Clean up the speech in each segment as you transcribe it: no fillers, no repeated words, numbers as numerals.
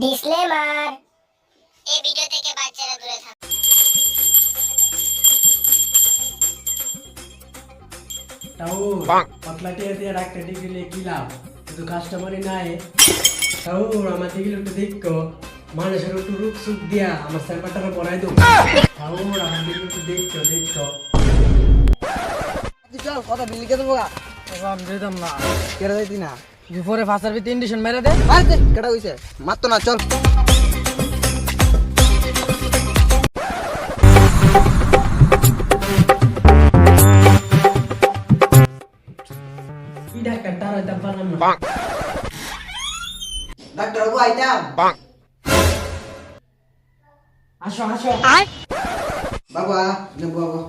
Disclaimer, এই video থেকে বাচ্চারা দূরে থাকুন। তাও পাতলা টিয়া দিয়ে একটা ডিগ্রি কি লাভ, কিন্তু কাস্টমারই নাই। তাও আমার দিকে একটু দেখো, মানুষের একটু রূপ সুখ দিয়া আমার স্যাম্পারটা পড়াই দেবো। তাও আমার দিকে একটু দেখো। চল কথা বিল কে দেবো আমি দিতাম না কেটে দিতি না বিফোরে ফাঁসার ভিতরে ইন্ডিশন মেরে দে আর দে কেটে হইছে মারতো না চল কি ডাক্তার তার হইতে পারলাম না। ডাক্তার বাবু আইতাম আসো বাবা নে বাবা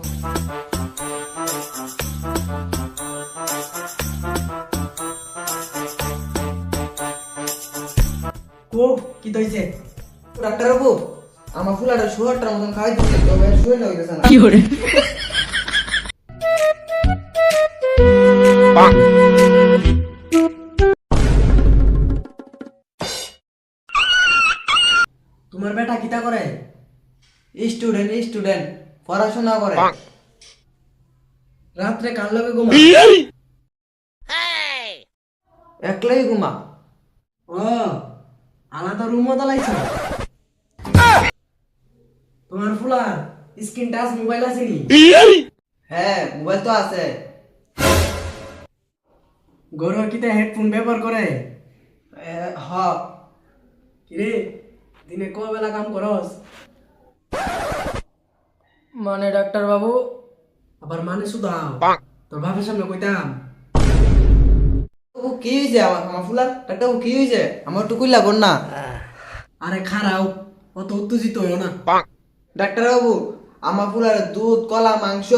কো কি দইছে? ডাক্তার বাবু আমার ফুলাটা শুয়ারটার মতন খাই দিচ্ছে তবে শুয়ে না হইতেছে না তোমার বেটা কিতা করে? স্টুডেন্ট পড়াশোনা করে রাত্রে কার লগে ঘুমা? একলাই ঘুমা ও আলাদা রুম দালাইছো? তোমার ফুলার স্ক্রিন টাচ মোবাইল আছে নি? হ্যাঁ মোবাইল তো আছে গরুর কিতা হেডফোন ব্যবহার করে? হ কিরে দিনে ক বেলা কাম করস? মানে ডাক্তার বাবু আবার মানে শুধু তোর বাপের সামনে কইতাম। ও কি হয়েছে আমার ফুলার ডাক্তার বাবু কি হয়েছে আমার টুকুই লাগন না আরে খারাও, অত উত্তেজিত হইও না। ডাক্তার বাবু আমার ফুলার দুধ কলা মাংস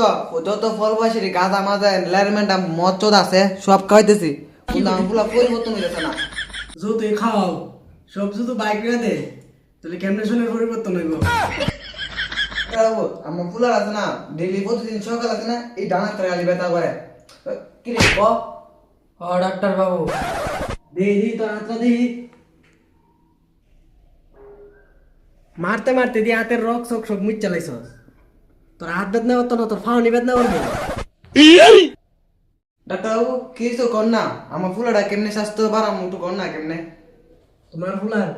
যত ফল বয়সের গাঁদা মাজা এনভায়রনমেন্ট মদ চোদ আছে সব খাইতেছি কিন্তু আমার ফুলা পরিবর্তন হইতেছে না যতই খাও সব শুধু বাইক রে দে, তাহলে কেমনে শুনে পরিবর্তন হইব? ডাক্তার বাবু আমার ফুলার আছে না ডেইলি প্রতিদিন সকাল আছে না এই ডানা খালি ব্যথা করে কি রে ক ডাক্তার বাবু দেহি তোর হাতটা দেহি। মারতে মারতে দিয়ে হাতের রক চক সব মুচ চালাইছস। তোর হাত বেদনা করতো না, তোর ফাউনি বেদনা করবো। ডাক্তার বাবু কি তো কর না আমার ফুলাটা কেমনে স্বাস্থ্য বাড়াম একটু কর না কেমনে তোমার ফুলার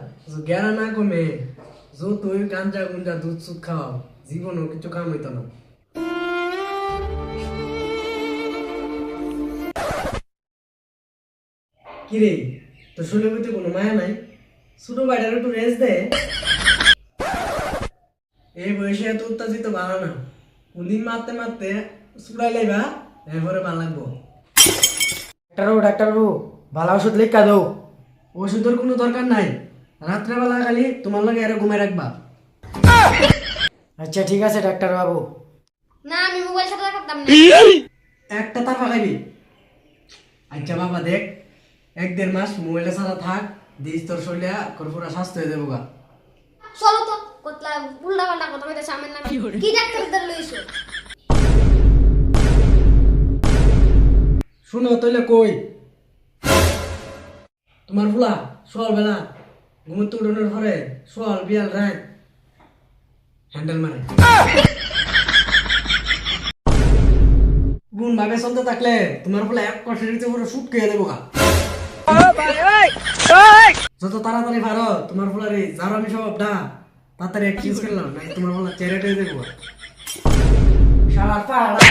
গেরা না কমে তুই গাঞ্জা গুঞ্জা দুধ সুদ খাওয়াও, জীবনও কিছু কাম হইতো না। কিরে তোর শুনে বুঝতে কোনো মায়া নাই? ছোট ভাইটার একটু রেস্ট দে। এই বয়সে এত উত্তেজিত ভালো না, কোনদিন মারতে মারতে চুড়াই লাইবা এরপরে ভালো লাগবো। ডাক্তার বাবু ভালো ওষুধ লিখা দাও ওষুধের কোনো দরকার নাই, রাত্রেবেলা খালি তোমার লাগে আরো ঘুমাই রাখবা। আচ্ছা ঠিক আছে ডাক্তার বাবু না, আমি মোবাইল সাথে রাখতাম না। একটা তার খাইবি? আচ্ছা বাবা দেখ, 1-1.5 মাস মোবাইলে ছাড়া থাক, দিস তোর শরীরে পুরা স্বাস্থ্য হয়ে যাবো গা। চলো তো, কতলা উল্টা পাল্টা কথা কইতে সামনে না। কি ডাক্তার ধরে লইছো? শুনো তাইলে কই, তোমার ফুলা সোয়াল বেলা ঘুমতে উঠানোর পরে সোয়াল বিয়াল রাত হ্যান্ডেল মারে। গুণ ভাবে চলতে থাকলে তোমার ফুলা এক কষের পুরো শুট খেয়ে দেবো গা। যত তাড়াতাড়ি পারো তোমার ফুলার এই যার আমি স্বভাবটা তাড়াতাড়ি এক্সচেঞ্জ করলাম, নাকি তোমার ফুলা চেরেট হয়ে দেবো। শালা পাড়া